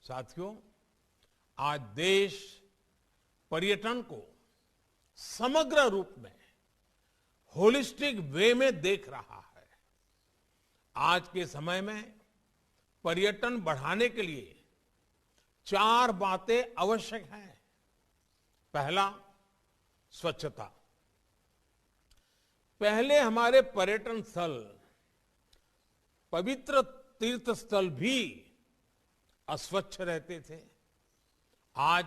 साथियों, आज देश पर्यटन को समग्र रूप में होलिस्टिक वे में देख रहा है। आज के समय में पर्यटन बढ़ाने के लिए 4 बातें आवश्यक हैं। पहला, स्वच्छता। पहले हमारे पर्यटन स्थल, पवित्र तीर्थ स्थल भी अस्वच्छ रहते थे। आज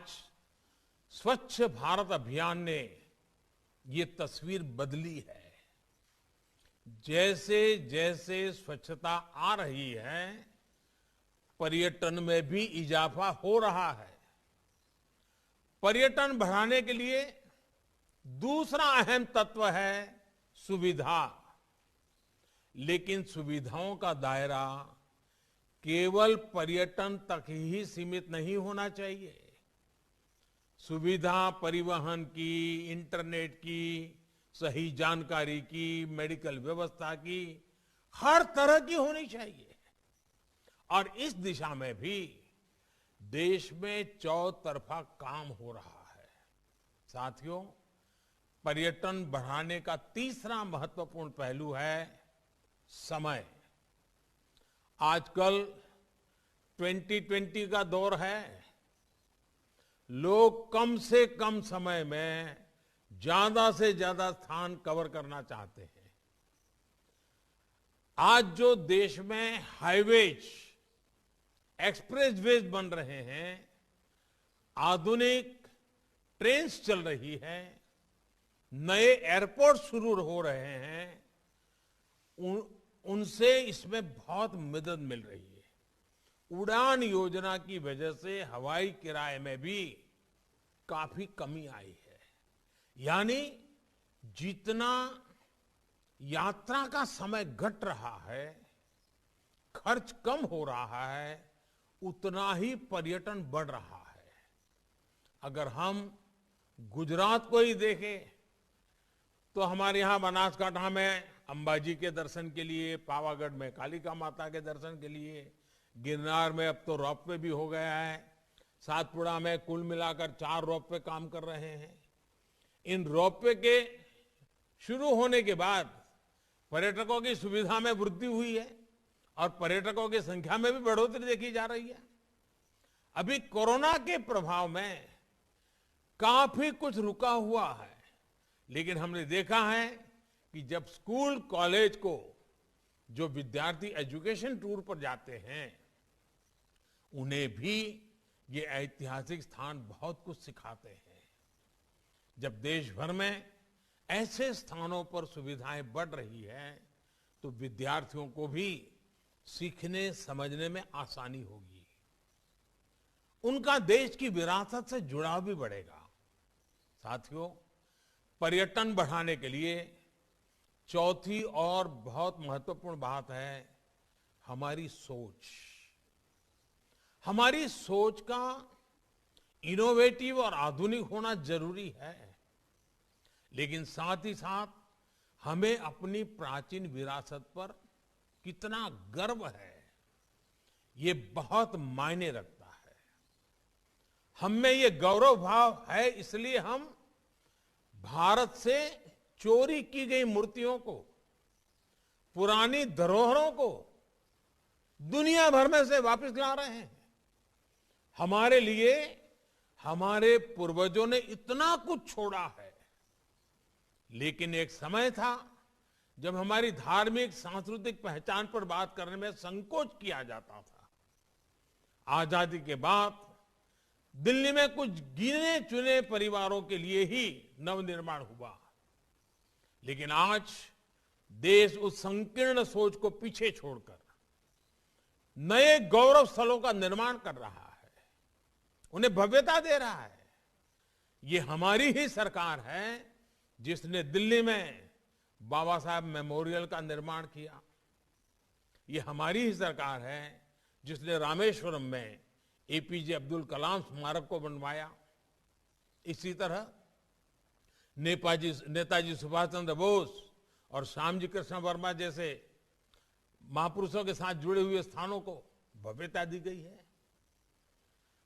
स्वच्छ भारत अभियान ने ये तस्वीर बदली है। जैसे जैसे स्वच्छता आ रही है, पर्यटन में भी इजाफा हो रहा है। पर्यटन बढ़ाने के लिए दूसरा अहम तत्व है सुविधा। लेकिन सुविधाओं का दायरा केवल पर्यटन तक ही सीमित नहीं होना चाहिए। सुविधा परिवहन की, इंटरनेट की, सही जानकारी की, मेडिकल व्यवस्था की, हर तरह की होनी चाहिए। और इस दिशा में भी देश में चौतरफा काम हो रहा है। साथियों, पर्यटन बढ़ाने का तीसरा महत्वपूर्ण पहलू है समय। आजकल 2020 का दौर है। लोग कम से कम समय में ज्यादा से ज्यादा स्थान कवर करना चाहते हैं। आज जो देश में हाईवेज, एक्सप्रेसवेज बन रहे हैं, आधुनिक ट्रेन्स चल रही है, नए एयरपोर्ट शुरू हो रहे हैं, उनसे इसमें बहुत मदद मिल रही है। उड़ान योजना की वजह से हवाई किराए में भी काफी कमी आई है। यानी जितना यात्रा का समय घट रहा है, खर्च कम हो रहा है, उतना ही पर्यटन बढ़ रहा है। अगर हम गुजरात को ही देखें तो हमारे यहां बनासकांठा में अंबाजी के दर्शन के लिए, पावागढ़ में कालिका माता के दर्शन के लिए, गिरनार में अब तो रोपवे भी हो गया है, सातपुड़ा में कुल मिलाकर 4 रोपवे काम कर रहे हैं। इन रोपवे के शुरू होने के बाद पर्यटकों की सुविधा में वृद्धि हुई है और पर्यटकों की संख्या में भी बढ़ोतरी देखी जा रही है। अभी कोरोना के प्रभाव में काफी कुछ रुका हुआ है, लेकिन हमने देखा है कि जब स्कूल कॉलेज को जो विद्यार्थी एजुकेशन टूर पर जाते हैं, उन्हें भी ये ऐतिहासिक स्थान बहुत कुछ सिखाते हैं। जब देश भर में ऐसे स्थानों पर सुविधाएं बढ़ रही है, तो विद्यार्थियों को भी सीखने समझने में आसानी होगी। उनका देश की विरासत से जुड़ाव भी बढ़ेगा। साथियों, पर्यटन बढ़ाने के लिए चौथी और बहुत महत्वपूर्ण बात है हमारी सोच। हमारी सोच का इनोवेटिव और आधुनिक होना जरूरी है, लेकिन साथ ही साथ हमें अपनी प्राचीन विरासत पर कितना गर्व है, ये बहुत मायने रखता है। हम में ये गौरव भाव है, इसलिए हम भारत से चोरी की गई मूर्तियों को, पुरानी धरोहरों को दुनिया भर में से वापस ला रहे हैं। हमारे लिए हमारे पूर्वजों ने इतना कुछ छोड़ा है, लेकिन एक समय था जब हमारी धार्मिक सांस्कृतिक पहचान पर बात करने में संकोच किया जाता था। आजादी के बाद दिल्ली में कुछ गिने चुने परिवारों के लिए ही नवनिर्माण हुआ, लेकिन आज देश उस संकीर्ण सोच को पीछे छोड़कर नए गौरव स्थलों का निर्माण कर रहा है, उन्हें भव्यता दे रहा है। ये हमारी ही सरकार है जिसने दिल्ली में बाबा साहब मेमोरियल का निर्माण किया। ये हमारी ही सरकार है जिसने रामेश्वरम में एपीजे अब्दुल कलाम स्मारक को बनवाया। इसी तरह नेताजी सुभाष चंद्र बोस और श्यामजी कृष्ण वर्मा जैसे महापुरुषों के साथ जुड़े हुए स्थानों को भव्यता दी गई है।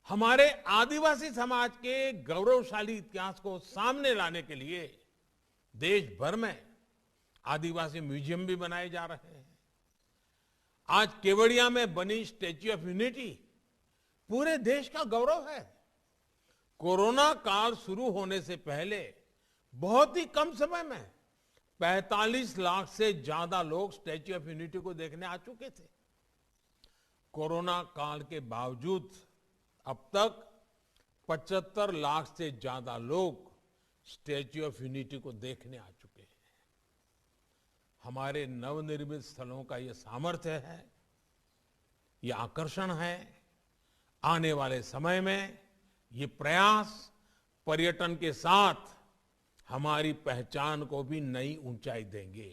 हमारे आदिवासी समाज के गौरवशाली इतिहास को सामने लाने के लिए देश भर में आदिवासी म्यूजियम भी बनाए जा रहे हैं। आज केवड़िया में बनी स्टैच्यू ऑफ यूनिटी पूरे देश का गौरव है। कोरोना काल शुरू होने से पहले बहुत ही कम समय में 45 लाख से ज्यादा लोग स्टैच्यू ऑफ यूनिटी को देखने आ चुके थे। कोरोना काल के बावजूद अब तक 75 लाख से ज्यादा लोग स्टैच्यू ऑफ यूनिटी को देखने आ चुके हैं। हमारे नवनिर्मित स्थलों का ये सामर्थ्य है, ये आकर्षण है। आने वाले समय में ये प्रयास पर्यटन के साथ हमारी पहचान को भी नई ऊंचाई देंगे।